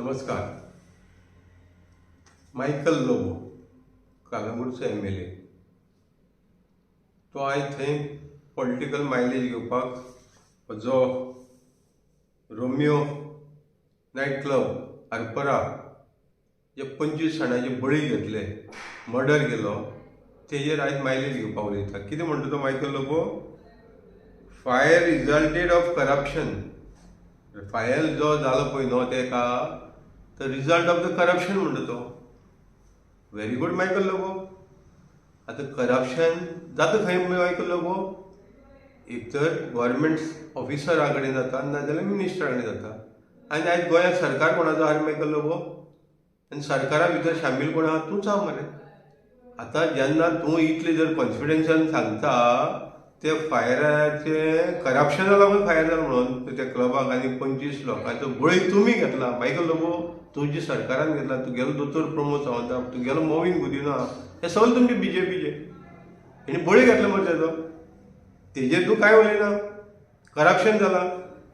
नमस्कार. मायकल लोबो कलंगूटचो MLA. तो आयज थंय पॉलिटिकल मायलेज घेवपाक जो रोमियो नायट क्लब आरपरा जे 25 जाणांचे बळी घेतले, मर्डर केलो, तेजेर आयज मायलेज घेवपाक उलयता. कितें म्हणटा तो Michael Lobo? Fire resulted of corruption. Fire जो जालो पळय न्हू तेका तो रिजल्ट ऑफ द करप्शन म्हणटा तो. Very good Michael Lobo. आतां करप्शन जाता खंय मायकल लोबो? एक तर गव्हर्मेंट ऑफिसरा कडेन जाता, नाजाल्यार मिनिस्टरा कडेन जाता. आनी आयज गोंयांत सरकार कोणाचो आहा मायकल लोबो? आनी सरकारा भितर शामील कोण आहा? तूंच आहा मरे. आतां जेन्ना तूं इतले जर कॉन्फिडन्सान सांगता ते फायराचे करप्शना लागून फायर जाला म्हणून त्या क्लबाक आनी 25 लोकांचो बळी तुमी घेतला मायकल लोबो. तुमच्या सरकारान घेतला. तुगेलो दोतोर प्रमोद सावंत, तुगेलो मोविन गुदिनो आहा, हे सगळे तुमचे BJPचे. हेणी बळी घेतला मरे तेजो. तेजेर तूं कांय उलयना. करप्शन जाला.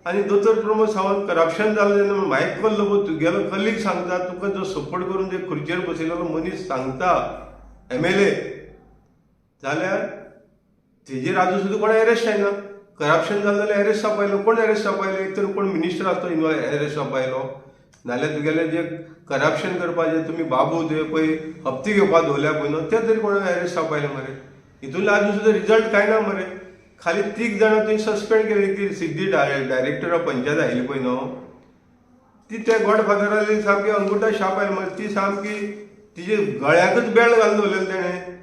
आनी दोतोर प्रमोद सावंत करप्शन जालें जेन्ना मायकल लोबो तुगेलो कलीग सांगता, तुका जो सपोर्ट करून जे खुर्चेर बसयलेलो मनीस सांगता MLA, जाल्यार तेजेर आजून सुद्दां कोण अरेस्ट जायना. करप्शन जालें जाल्यार अरेस्ट जावपायलो. कोण अरेस्ट जावपायलो? एक तर कोण मिनिस्टर आसतो अरेस्ट जावपायलो, नाल्यार तुगेले जे करप्शन करपाचे तुमी बाबू ते पळय हप्ते घेवपाक दवरल्या पळय न्हू, ते तरी कोण अरेस्ट जावपायले मरे. हितूंतले आजून सुद्दां रिजल्ट कांय ना मरे. खाली 3 जाणां तुवें सस्पेंड केली. ती सिद्धी डायरेक्टर ऑफ पंचायत आयिल्ली पळय न्हू, ती त्या गॉडफादराली सामकी अंगुठा शाप आयली मरे. ती सामकी तिजे गळ्याकच बेल्ट घालून दवरलेले तेणें.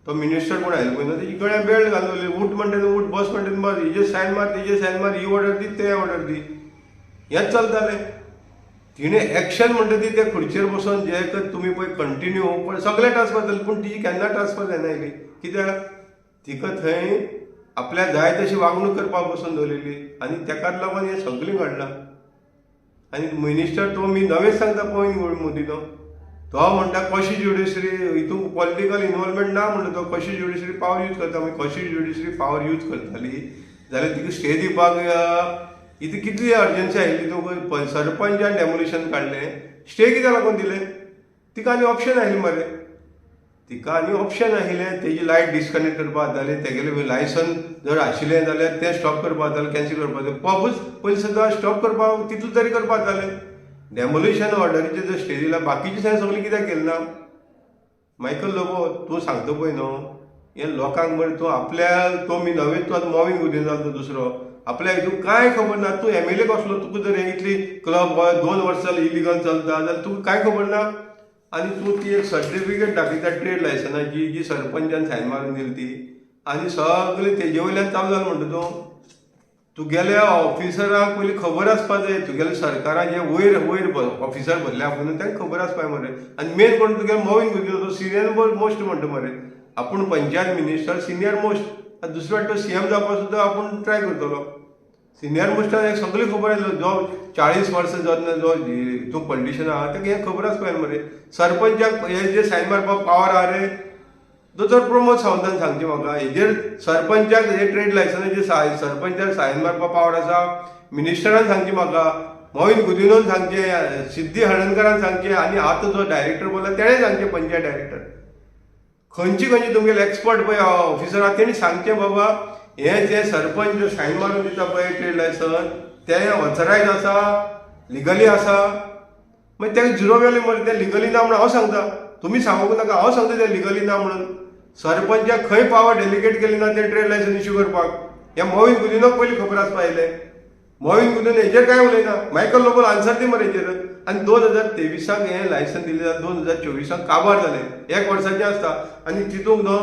तो मिनिस्टर कोण आयलो पळय न्हू, तेजी गळ्याक बेल्ट घालून दवरलेली. उठ म्हणटा उठ, बस म्हणटा बस, हेजे सायन मार, तेजे सायन मार, ही ऑर्डर दी, ते ऑर्डर दी, हेंच चलतालें. तिणें एक्शन म्हणटा ती त्या खुर्चेर बसून जे तुमी पळय कंटिन्यू पण सगळे ट्रान्सफर जाले, पूण तिजी केन्ना ट्रान्सफर जायना आयली. कित्याक? तिका थंय आपल्या जाय तशी वागणूक करपाक बसून दवरलेली आनी तेकाच लागून हें सगळें घडलां. आनी मिनिस्टर तो मी नवेंच सांगता पळय मोदीनो, तो म्हणटा कशी ज्युडिशरी हितून पॉलिटिकल इनवॉल्वमेंट ना म्हणटा तो. कशी ज्युडिशरी पावर यूज करता. मागीर कशी ज्युडिशरी पावर यूज करताली जाल्यार तिका स्टे दिवपाक इतली कितली अर्जन्सी आयिल्ली. तुका सरपंचान डेमोलिशन काडलें, स्टे कित्याक लागून दिलें? तिका आनी ऑप्शन आयलें मरे. तिका आनी ऑप्शन आशिल्लें. तेजी लायट डिस्कनेक्ट करपाक जातालें, तेगेलें लायसन जर आशिल्लें जाल्यार तें स्टॉप करपाक जातालें, कॅन्सील करपाक जातालें. पबूच पयलीं सुद्दां स्टॉप करपाक तितूंत तरी करपाक जातालें. डेमोलिशन ऑर्डरीचे जर स्टे दिला, बाकीची सायन सगळीं कित्याक केली ना? मायकल लोबो तूं सांगता पळय न्हू, हें लोकांक मरे तूं आपल्या तो मी नवें तूं आतां मोविन गुदिनो जालो दुसरो, आपल्या हितून कांय खबर ना. तूं MLA कसलो? तुका जर हें इतली क्लब 2 वर्सां जालीं इलिगल चलता जाल्यार तुका कांय खबर ना. आनी तूं ती एक सर्टिफिकेट दाखयता ट्रेड लायसनाची जी सरपंचान सायन मारून दिली ती, आनी सगळें तेजे वयल्यान चालू जालें म्हणटा तूं. तुगेल्या ऑफिसरांक पयलीं खबर आसपाक जाय. तुगेल्या सरकारान जे वयर वयर ऑफिसर भरल्या पळय तांकां खबर आसपाक मरे. आनी मेन कोण तुगेलो मोविन गुदिनो तो सिनियर मोस्ट म्हणटा मरे. आपूण पंचायत मिनिस्टर सिनियर मोस्ट. आनी दुसरे वाट तो CM जावपाक सुद्दां आपूण ट्राय करतलो. सिनियर मोस्टान एक सगळी खबर आसलो. जो 40 वर्सां जेन्ना जो हितून पॉलिटिशन आहा ताका हें खबर आसपाक मरे. सरपंचाक हे जे सायन मारपाक पावर आहा रे, दोतोर प्रमोद सावंतान सांगचें म्हाका. हेजेर सरपंचाक हे ट्रेड लायसनाचे सरपंचाक सायन मारपाक पावर आसा. मिनिस्टरान सांगचें म्हाका, मोविन गुदिनोन सांगचें, सिद्धी हळदणकरान सांगचें, आनी आतां जो डायरेक्टर बोल्ला तेणें सांगचें. पंचायत डायरेक्टर खंयची तुमगेले एक्सपर्ट पळय ऑफिसर आहा तेणी सांगचें बाबा हें जे सरपंच सायन मारून दिता पळय ट्रेड लायसन तें ऑथरायज आसा, लिगली आसा. मागीर तेका झिरो वॅल्यू मरे. तें लिगली ना म्हणून हांव सांगता. तुमी सांगूंक नाका, हांव सांगता तें लिगली ना म्हणून. सरपंचाक खंय पावर डेलिगेट केली ना तें ट्रेड लायसन इश्यू करपाक. हें मोविन गुदिनोक पयलीं खबर आसपाक आयलें. मोविन गुदिनो हेजेर कांय उलयना. मायकल लोबो आन्सर दी मरे हेजेर. आनी 2023 हें लायसन दिलें जाल्यार 2024 काबार जालें. 1 वर्साचें आसता. आनी तितूंक न्हू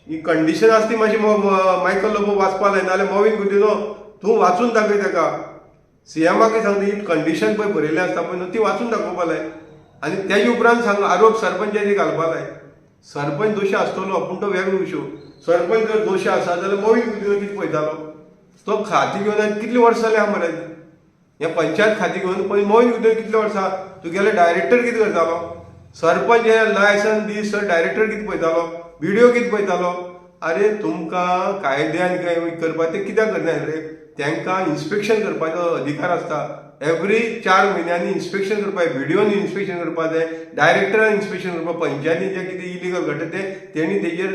ही कंडिशन आसा ती मातशी मायकल लोबो वाचपाक जाय. नाल्यार मोविन गुदिनो तूं वाचून दाखय ताका. CMाकय सांगता ही कंडिशन पळय बरयल्ली आसता पळय न्हू ती वाचून दाखोवपा जाय. आनी तेजे उपरांत सांग आरोप सरपंचाचेर घालपा जाय. सरपंच दोशी आसतलो पूण तो वेगळो इशू. सरपंच जर दोशी आसा जाल्यार मोविन गुदिनो कितें पळयतालो? तो खाती घेवन कितलीं वर्सां जालीं आहा मरे. हें पंचायत खाती घेवन पळय मोविन गुदिनो कितलीं वर्सां. तुगेले डायरेक्टर कितें करतालो? सरपंच हें लायसन दी सर डायरेक्टर कितें पळयतालो? BDO कितें पळयतालो? अरे तुमकां कायद्यान काय करपाक ते कित्याक करना रे? तांकां इन्स्पेक्शन करपाचो अधिकार आसता. एवरी 4 म्हयन्यांनी इन्स्पेक्शन करपाक जाय, व्हिडिओन इन्स्पेक्शन करपाक जाय, डायरेक्टरान इन्स्पेक्शन करपाक, पंचायतीन जें कितें इलिगल घडटा तें तेणी तेजेर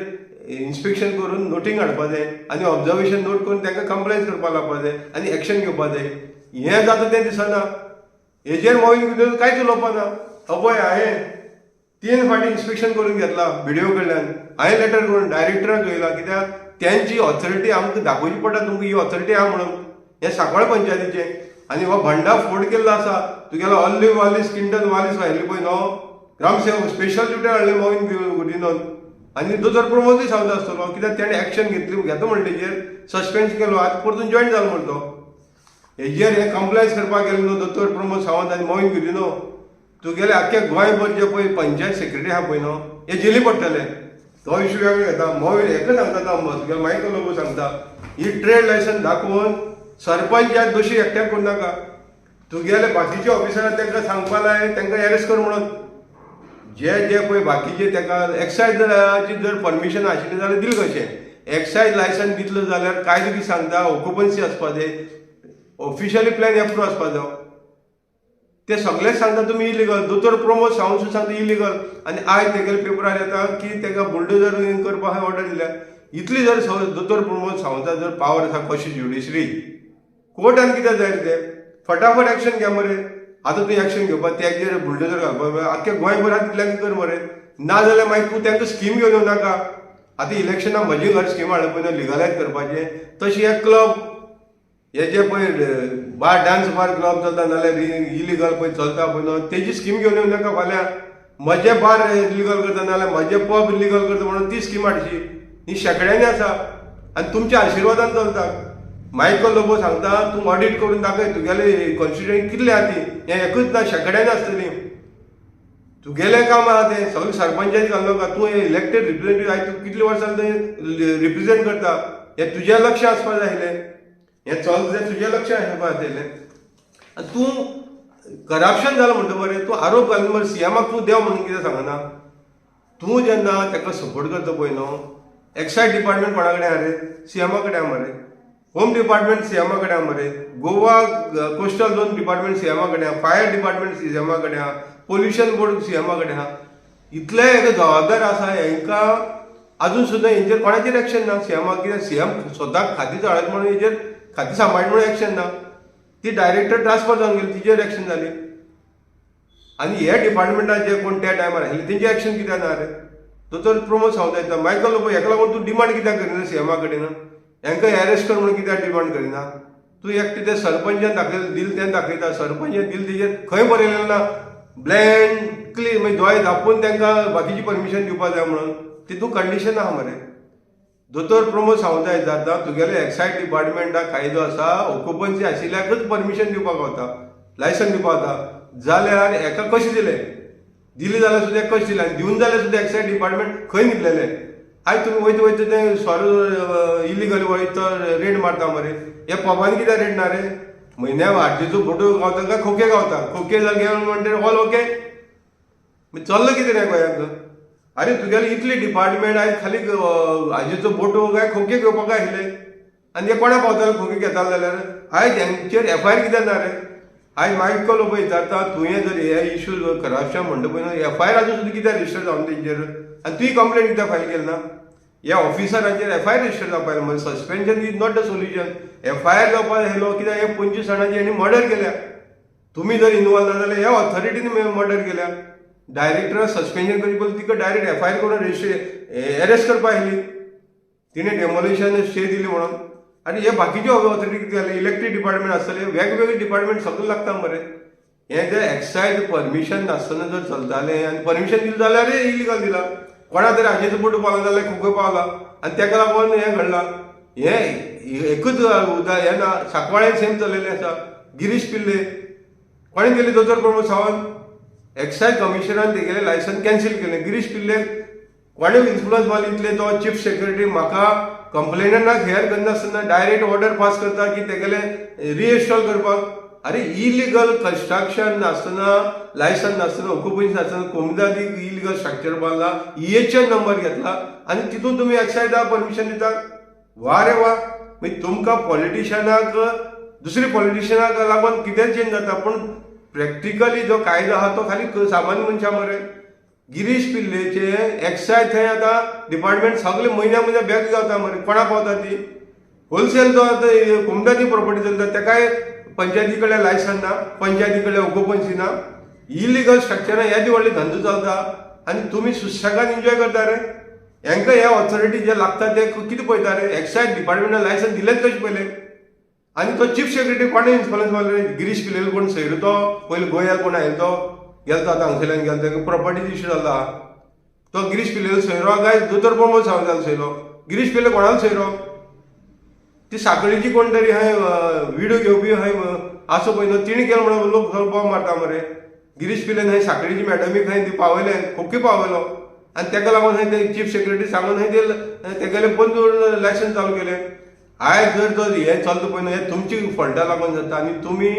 इन्स्पेक्शन करून नोटींग हाडपाक जाय आनी ऑब्जर्वेशन नोट करून तांकां कंप्लेन करपाक लावपाक जाय आनी एक्शन घेवपाक जाय. हें जाता तें दिसना. हेजेर मोहीम कांयच उलोवपाना. पळय हांवें 3 फावटी इन्स्पेक्शन करून घेतला व्हिडिओ कडल्यान. हांवें लेटर करून डायरेक्टराक घेयला, कित्याक त्यांची ऑथॉरिटी आमकां दाखोवची पडटा तुमकां ही ऑथॉरिटी आहा म्हणून. हें सांकवाळ पंचायतीचें आनी हो भंडा फोड केल्लो आसा. तुगेलो ऑलिव्ह वालीस किंटन वालीस व्हायली पळय न्हू, ग्रामसेवक स्पेशल ड्युटी हाडले मोहीम गुडिनोन आनी दोतोर प्रमोदूय सांगता आसतलो, कित्याक तेणें एक्शन घेता म्हण तेजेर सस्पेंड केलो. आतां परतून जॉयन जालो म्हण तो. हेजेर हें कंप्लायन्स करपाक गेलो न्हू दोतोर प्रमोद सावंत आनी मोहीम गुडिनो. तुगेले आख्या गोंयभर जे पळय पंचायत सेक्रेटरी आहा पळय न्हू, हे जेली पडटले. तो इशू वेगळो घेता. मोहीम हेका सांगता तो तुगेलो मायकल लोबो सांगता ही ट्रेड लायसन दाखोवन सरपंच ह्या दोशी एकट्याक करूं नाका. तुगेले बाकीचे ऑफिसरांक तांकां सांगपा लाय तांकां एरेस्ट कर म्हणून. जे पळय बाकीचे ताका एक्सायजाची जर परमिशन आशिल्लें जाल्यार दिलें कशें. एक्सायज लायसन दितलो जाल्यार कायदो कितें सांगता ऑक्युपन्सी आसपा जाय, ऑफिशियली प्लॅन एप्रूव आसपा जाय. ते सगळेच सांगता तुमी इलिगल. दोतोर प्रमोद सावंत सुद्दां सांगता इलिगल. आनी आयज तेगेले पेपरार येता की ताका बुलडोजर करपाक ऑर्डर दिल्या. इतली जर दोतोर प्रमोद सावंता जर पावर आसा कशी ज्युडिशरी, कोर्टान कितें जाय ते फटाफट एक्शन घे मरे. आतां तूं एक्शन घेवपाक तेजेर बुलडोजर घालपाक आख्या गोंयभरात तितल्यान कर मरे. ना जाल्यार मागीर तूं तांकां स्कीम घेवन येवं नाका. आतां इलेक्शनाक म्हजी घर स्कीम हाडप पळय लिगलायज करपाचें, तशी एक क्लब हे जे पळय बार डान्स बार क्लब चलता नाल्यार इलिगल पळय चलता पळय न्हू, तेजी स्कीम घेवन येवं नाका. फाल्यां म्हजे बार इलिगल करता नाल्यार म्हजे पब इलिगल करता म्हणून ती स्कीम हाडची. ही शेकड्यांनी आसा आनी तुमच्या आशिर्वादान चलता. मायकल लोबो सांगता तूं ऑडिट करून दाखय तुगेले कॉन्स्टिट्युएंसी कितले आहा ती. हें एकूच ना, शेकड्यांनी आसतली. तुगेलें काम आहा तें सगळें सरपंचानी घालूं नाका. तूं इलेक्टेड रिप्रेझेंटेटिव्ह आयज तूं कितले वर्सां थंय रिप्रेझेंट करता. हें तुजें लक्ष आसपाक जाय आसलें. हें चलता तें तुजें लक्ष आसपाक जाय. आनी तूं करप्शन जालां म्हणटा मरे, तूं आरोप घालून मरे सीएमाक तूं देव म्हणून कितें सांगना. तूं जेन्ना ताका सपोर्ट करता पळय न्हू, एक्सायज डिपार्टमेंट कोणा कडेन आहा रे? सीएमा कडेन आहा मरे. होम डिपार्टमेंट सीएमा कडेन आहा मरे. गोवा कोस्टल झोन डिपार्टमेंट सीएमा कडेन आहा. फायर डिपार्टमेंट सीएमा कडेन आहा. पोल्युशन बोर्ड सीएमा कडेन आहा. इतले हेका जबाबदार आसा. हेंकां अजून सुद्दां हेंचेर कोणाचेर एक्शन ना. सीएमाक कित्याक सीएम स्वताक खाती चाळत म्हणून हेजेर खाती सांबाळट म्हणून एक्शन ना. ती डायरेक्टर ट्रान्सफर जावन गेली, तिचेर एक्शन जाली. आनी हे डिपार्टमेंटान जे कोण त्या टायमार आसले तेंचेर एक्शन कित्याक ना रे? दोतोर प्रमोद सावंत येता मायकल लोबो हेका लागून तूं डिमांड कित्याक करिना सीएमा कडेन? हांकां एरेस्ट कर म्हणून कित्याक डिमांड करिना? तूं एकटें तें सरपंचान दाखयलें दिल तें दाखयता. सरपंचान दिल तेजेर खंय बरयलेलें ना. ब्लँक क्लीन मागीर दोळे धापून तांकां बाकीची परमिशन दिवपाक जाय म्हणून. तितून कंडिशन आहा मरे. दोतोर प्रमोद सावंता येता तुगेले एक्सायज डिपार्टमेंटाक कायदो आसा, ऑक्युपन्सी आशिल्ल्याकच परमिशन दिवपाक गावता, लायसन दिवपाक जाता. जाल्यार हेका कशें दिलें? दिली जाल्यार सुद्दां कशें दिलें? आनी दिवन जाल्यार सुद्दां एक्सायज डिपार्टमेंट खंय न्हिदलेले? आयज तुमी वयता वयता तें सोरो इलिगल वयता रेड मारता मरे. हे पबांनी कित्याक रेड ना रे? म्हयन्या हाडजेचो फोटो गावता काय खोके गावता? खोके जाल घेवन म्हणटा ऑल ओके. चल्लो कितें रे गोंयाक? अरे तुगेले इतले डिपार्टमेंट आयज खाली हाजेचो फोटो काय खोके घेवपाक आयले. आनी हे कोणा पावताले खोके घेताले जाल्यार? आयज हेंचेर एफआयआर कित्याक ना रे? आयज मायकल लोबो विचारता तुवें जर हे इश्यू करप्शन म्हणटा पळय एफआयआर आजून सुद्दां कित्याक रजिस्टर जावन तेंचेर? आनी तुवें कंप्लेन कित्याक फायल केली ना? ह्या ऑफिसरांचेर एफआयआर रजिस्टर जावपाक जाय. म्हणजे suspension is not the solution. FIR जावपाक जाय कित्याक हे 25 जाणांची हेणी मर्डर केल्या. तुमी जर इनवॉल्व ना जाल्यार ह्या ऑथॉरिटीनी मर्डर केल्या. डायरेक्टर सस्पेन्शन करची पयलीं तिका डायरेक्ट एफआयआर करून एरेस्ट करपाक आयली. तिणें डेमोलिशन स्टे दिली म्हणून. आनी हे बाकीचे ऑथॉरिटी कितें जाले? इलेक्ट्रीक डिपार्टमेंट आसतले, वेगवेगळे डिपार्टमेंट सगळें लागता मरे. हें जर एक्सायज परमिशन नासतना जर चलतालें आनी परमिशन दिलें जाल्यार इलिगल दिला. कोणा तरी हाजेचो फोटो पावला जाल्यार खोके पावला आनी ताका लागून हें घडलां. हें एकूच हें ना. सांकवाळें सेम चललेलें आसा. गिरीश पिल्ले कोणें केली? दोतोर प्रमोद सावंत. एक्सायज कमिशनरान तेगेलें लायसन कॅन्सील केलें. गिरीश पिल्ले कोणें इन्फ्लुअन्स मारली इतले तो चीफ सेक्रेटरी म्हाका कंप्लेनंटाक हेर करनासतना डायरेक्ट ऑर्डर पास करता की तेगेलें रिइन्स्टॉल करपाक. अरे इलिगल कन्स्ट्रक्शन नासतना, लायसन नासतना, ऑक्युपन्सी नासतना कोमदादी इलिगल स्ट्रक्चर बांदला, EHN नंबर घेतला आनी तितून तुमी एक्सायजा परमिशन दितात. वा रे वा. मागीर तुमकां पॉलिटिशनाक दुसरे पॉलिटिशियनाक लागून कितें चेंज जाता, पूण प्रॅक्टिकली जो कायदो आहा तो खाली सामान्य मनशा मरे. गिरीश पिल्लेचे एक्सायज थंय आतां डिपार्टमेंट सगळे म्हयन्या म्हयन्या बॅग गावता मरे. कोणा पावता ती? होलसेल जो आतां कोमटाची प्रॉपर्टी चलता तेकाय पंचायती कडल्यान लायसन ना, पंचायती कडल्यान ऑक्युपन्सी ना, इलिगल स्ट्रक्चरां येदी व्हडले धंदो चलता आनी तुमी सुशेगाद एन्जॉय करता रे. हांकां ह्या ऑथॉरिटी जे लागता ते कितें पळयता रे? एक्सायज डिपार्टमेंटान लायसन दिलेंच कशें पयलें? आनी तो चीफ सेक्रेटरी कोणें इन्फ्लुअन्स मारलो रे? गिरीश पिल्लेलो कोण सैरो तो पयलो गोंयाक कोण आयलो तो गेलो आतां हांगसरल्यान गेलो तेका प्रॉपर्टी इश्यू जाल्लो आहा. तो गिरीश पिल्लेलो सैरो काय दोतोर प्रमोद सावंतालो सैरो? गिरीश पिल्ले कोणालो सैरो? ती साखळीची कोण तरी हाय व्हिडिओ घेवपी हाय आसो पळय न्हू, तिणी केलो म्हणून लोक बॉम्ब मारता मरे. गिरीश पिल्लेन हाय साखळीची मॅडमीक हाय ती पावयले, खोकी पावयलो आनी तेका लागून हाय ते चीफ सेक्रेटरी सांगून हाय ते तेगेले बंदूर लायसन चालू केले. आयज जर तो हें चलता पळय न्हू, हें तुमची फॉल्टा लागून जाता आनी तुमी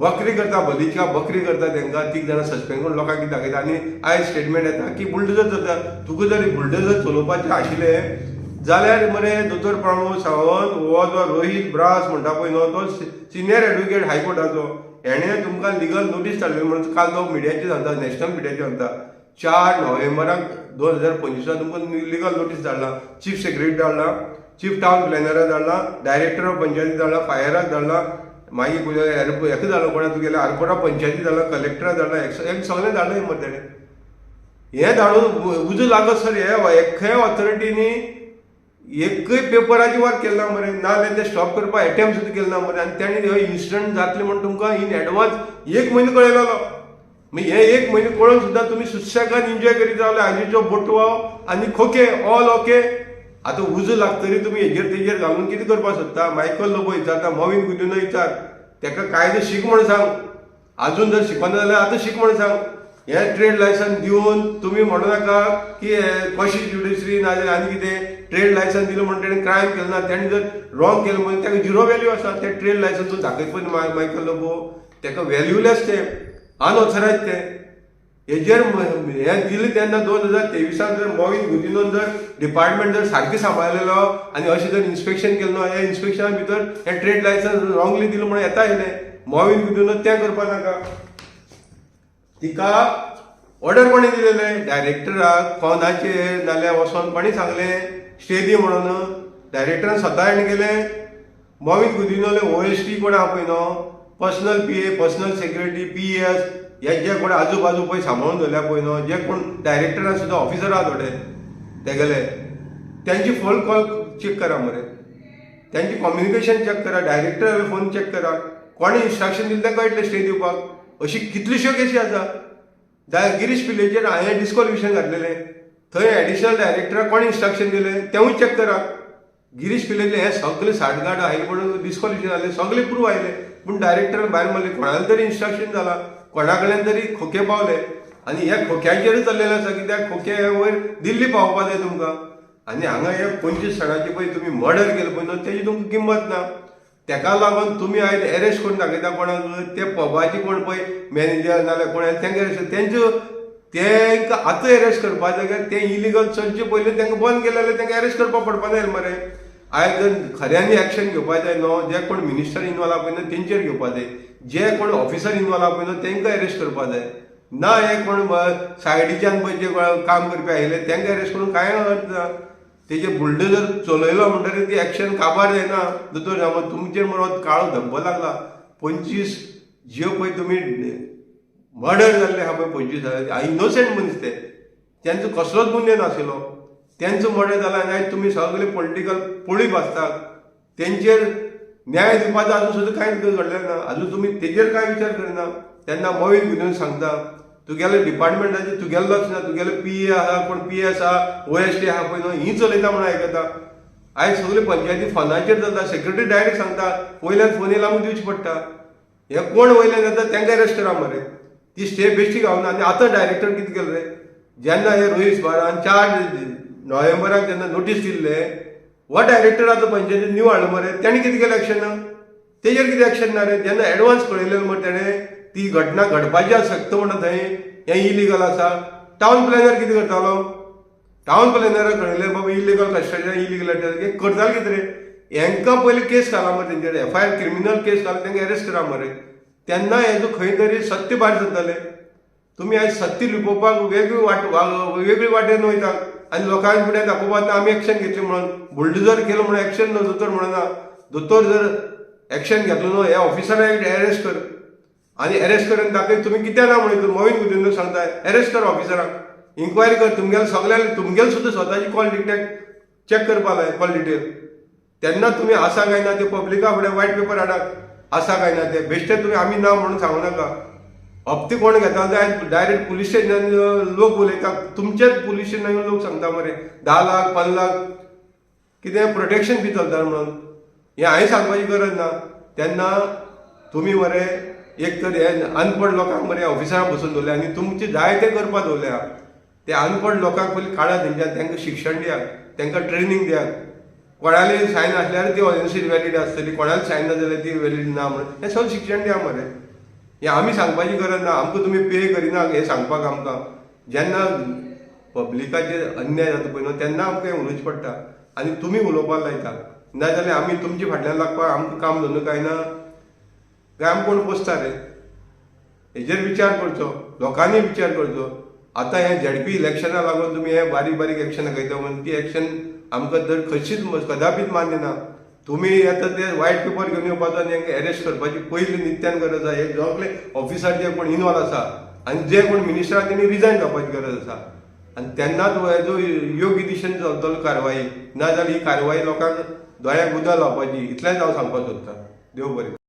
बकरी करता, भलीची बकरी करता तांकां. 3 जाणां सस्पेंड करून लोकांक कितें दाखयता आनी आयज स्टेटमेंट येता की बुलडोजर जाता. तुका जर बुलडोजर चलोवपाचें आशिल्लें जाल्यार मरे दोतोर प्रमोद सावंत हो जो रोहीत ब्रास म्हणटा पळय न्हू, तो सिनियर एडवोकेट हायकोर्टाचो, हेणें तुमकां लिगल नोटीस धाडलेली म्हणून काल तो मिडियाचेर सांगता, नॅशनल मिडियाचेर सांगता. 4 नोव्हेंबराक 2025 तुमकां लिगल नोटीस धाडला. चीफ सेक्रेटरी धाडला, चीफ टावन प्लॅनराक धाडला, डायरेक्टर ऑफ पंचायती धाडला, फायराक धाडला, मागीर हेका धाडलो कोणा तुगेल्या आरपोरा पंचायती धाडला, कलेक्टराक धाडला, एक सगळें धाडलें मरे तेणें. हें धाडून उजो लागत सर हे एखय ऑथॉरिटीनी एकय पेपराची वार केल्लो ना मरे, नाजाल्यार ते स्टॉप करपाक एटेम्प्ट सुद्दां केलो ना मरे. आनी तेणी हो इन्सिडंट जातले म्हणून तुमकां इन एडवान्स 1 म्हयनो कळयलो. मागीर हे 1 म्हयनो कळोवन सुद्दां तुमी सुशेगाद एन्जॉय करीत रावले. आजीचो बोटवा आनी खोके ऑल ओके. आतां उजो लागतरी तुमी हेजेर तेजेर घालून कितें करपाक सोदता? मायकल लोबो विचारता, मॉविन गुदिनो विचार, तेका कायदो शीक म्हण सांग. आजून जर शिकना जाल्यार आतां शीक म्हण सांग. हे ट्रेड लायसन दिवन तुमी म्हणू नाका की कशी ज्युडिशरी नाजाल्यार आनी कितें. ट्रेड लायसन दिलो म्हणून तेणें क्रायम केलो ना, तेणें जर रॉंग केलें म्हणून ताका झिरो व्हॅल्यू आसा. ते ट्रेड लायसन तूं दाखयत पळय मायकल लोबो, तेका व्हॅल्यूलेस ते, अनऑथरायज ते. हेजेर हें दिलें तेन्ना 2023 जर मॉविन गुदिनोन जर डिपार्टमेंट जर सारकें सांबाळलेलो आनी अशें जर इन्स्पेक्शन केलें न्हू, ह्या इन्स्पेक्शना भितर हें ट्रेड लायसन रॉंगली दिलें म्हणून येता येयलें. मॉविन गुदिनोन तें करपाक नाका. तिका ऑर्डर कोणी दिलेलें? डायरेक्टराक फोनाचेर नाल्यार वचोन कोणी सांगलें स्टे दी म्हणून? डायरेक्टरान स्वता हाणें केलें. मॉविन गुदिनोले OST कोण आहा पळय न्हू, personal PA, personal secretary, PS, हे जे कोण आजू बाजू पळय सांबाळून दवरल्या पळय न्हू, जे कोण डायरेक्टरान सुद्दां ऑफिसर आहा थोडे तेगेले, त्यांची फोन कॉल चेक करा मरे, त्यांची कम्युनिकेशन चेक करा, डायरेक्टराचे फोन चेक करा, कोणी इन्स्ट्रक्शन दिलें तें कळटलें स्टे दिवपाक. अशी कितल्योश्यो केसी आसा. गिरीश पिल्लेचेर हांवें डिस्क्वॉलिफिकेशन घातलेलें, थंय एडिशनल डायरेक्टराक कोणी इन्स्ट्रक्शन दिलें तेंवूय चेक करा. गिरीश पिल्लेचे हे सगळे साठगांठ आयले म्हणून डिस्क्वॉलिफिकेशन जालें, सगळे प्रूव आयले, पूण डायरेक्टरान भायर मारले. कोणाले तरी इन्स्ट्रक्शन जाला, कोणा कडल्यान तरी खोके पावले आनी ह्या खोक्याचेर चल्लेलें आसा. कित्याक खोके वयर दिल्ली पावोवपा जाय तुमकां. आनी हांगा हे 25 जाणांची पळय तुमी मर्डर केलें पळय न्हू, तेजी तुमकां किंमत ना. तेका लागून तुमी आयज एरेस्ट करून दाखयता कोणाक? ते पबाची कोण पळय मॅनेजर नाल्यार कोण तेंका एरेस्ट, तेंकां आतां एरेस्ट करपा जाग्यार ते इलिगल चलचे पयलीं तेंकां बंद केलें जाल्यार तेंकां एरेस्ट करपाक पडपा जाय मरे. आयज जर खऱ्यांनी एक्शन घेवपा जाय न्हू, जे कोण मिनिस्टर इनवॉल्व आहा पळय न्हू तेंचेर घेवपा जाय, जे कोण ऑफिसर इनवॉल्व आहा पळय न्हू तेंकां एरेस्ट करपा जाय ना. हे कोण सायडीच्यान पळय जे काम करपी आयले तेंकां एरेस्ट करून कांय अर्थ ना. तेजे बुलडोजर चलयलो म्हणटकीर ती एक्शन काबार जायना. दोतोर सामंत तुमचेर मरो काळो धब्बो लागला. 25 ज्यो पळय तुमी मर्डर जाल्ले आहा पळय 25 इनोसेंट मनीस ते, तेंचो कसलोच गुन्हे नाशिल्लो, तेंचो मर्डर जाला आनी आयज तुमी सगळे पॉलिटिकल पोळी भाजतात. तेंचेर न्याय दिवपाचो आजून सुद्दां कांय घडलें ना. आजून तुमी तेजेर कांय विचार करिना. तेन्ना मॉविन गुदिनो सांगता तुगेले डिपार्टमेंटाचे तुगेलें लक्ष ना, तुगेले PA आहा, कोण PS आहा, OST आहा पळय न्हू, ही चलयता म्हणून आयकता. आयज सगळे पंचायती फोनाचेर जाता. सेक्रेटरी डायरेक्ट सांगता वयल्यान फोन येयला आमकां दिवचे पडटा. हे कोण वयल्यान येता तेंकां एरेस्ट करा मरे. ती स्टे बेश्टी गावना. आनी आतां डायरेक्टर कितें केलें रे, जेन्ना हे रोहीत बारान 4 नोव्हेंबराक जेन्ना नोटीस दिल्ले, हो डायरेक्टर आतां पंचायतीन न्यू हाडलो मरे, तेणी कितें केलें एक्शन ना? तेजेर कितें एक्शन ना रे? जेन्ना एडवान्स कळयलें मरे तेणें ती घटना घडपाची आसता म्हणटा थंय हें इलिगल आसा. टावन प्लॅनर कितें करतालो? टावन प्लॅनराक कळयलें बाबा इलिगल कन्स्ट्रक्शन इलिगल करताले कितें रे? हांकां पयलीं केस घाला मरे तेंचेर FIR क्रिमिनल केस घाला तांकां अरेस्ट करा मरे तेन्ना हेजो खंय तरी सत्य भायर जातलें तुमी आयज सत्य लिपोवपाक वेगळी वाटेन वयता आनी लोकांक फुडें दाखोवपाक आमी एक्शन घेतली म्हणून बुलडोजर केलो म्हणून एक्शन न्हू दोतोर म्हणना दोतोर जर एक्शन घेतलो न्हू ह्या ऑफिसराक अरेस्ट कर आनी अरेस्ट करून दाखय तुमी कित्याक ना म्हणून मोहीन गुदिंदर सांगताय अरेस्ट कर ऑफिसराक इन्क्वायरी कर तुमगेले सगळ्यांनी तुमगेले सुद्दां स्वताची कॉल डिटेक्ट चॅक करपा लाय कॉल डिटेल तेन्ना तुमी आसा काय ना ते पब्लिका फुडें वायट पेपर हाडात आसा काय ना ते बेश्टे तुमी आमी ना म्हणून सांगू नाका हप्ते कोण घेता जाय डायरेक्ट पुलीस स्टेशनान लोक उलयता तुमचेच पुलीस स्टेशनान लोक सांगता मरे 10 लाख 5 लाख कितें प्रोटेक्शन बी चलता म्हणून हें हांवें सांगपाची गरज ना तेन्ना तुमी मरे एक तर हे अनपड लोकांक मरे ऑफिसांत बसून दवरले आनी तुमचे जाय ते करपा दवरल्या ते अनपड लोकांक पयलीं काडा तेंच्यान तांकां शिक्षण दियात तांकां ट्रेनींग दियात कोणाली सायन आसल्यार ती ऑनर्सीट वॅलीड आसतली कोणाली सायन ना जाल्यार ती वॅलीड ना म्हणून हें सगळें शिक्षण दिया मरे हें आमी सांगपाची गरज ना आमकां तुमी पे करिना हें सांगपाक आमकां जेन्ना पब्लिकाचेर अन्याय जाता पळय न्हू तेन्ना आमकां हें उलोवचें पडटा आनी तुमी उलोवपाक लायता नाजाल्यार आमी तुमचे फाटल्यान लागपाक आमकां काम धंदो काय ना काय आमी कोण पोसता रे हेजेर विचार करचो लोकांनी विचार करचो आतां हें ZP इलेक्शना लागून तुमी हें बारीक बारीक एक्शनां घेता म्हणून ती एक्शन आमकां जर खंयचीच कदापीच मान्य ना तुमी येता ते वायट पेपर घेवन येवपाचो आनी हांकां अरेस्ट करपाची पयली नित्यान गरज आसा हे सगळे ऑफिसार जे कोण इनवॉल्व आसा आनी जे कोण मिनिस्टर तेणी रिजायन जावपाची गरज आसा आनी तेन्नाच हेजो योग्य दिशेन चलतलो कारवाई नाजाल्यार ही कारवाई लोकांक दोळ्याक उदक लावपाची इतलेंच हांव सांगपाक सोदतां देव बरें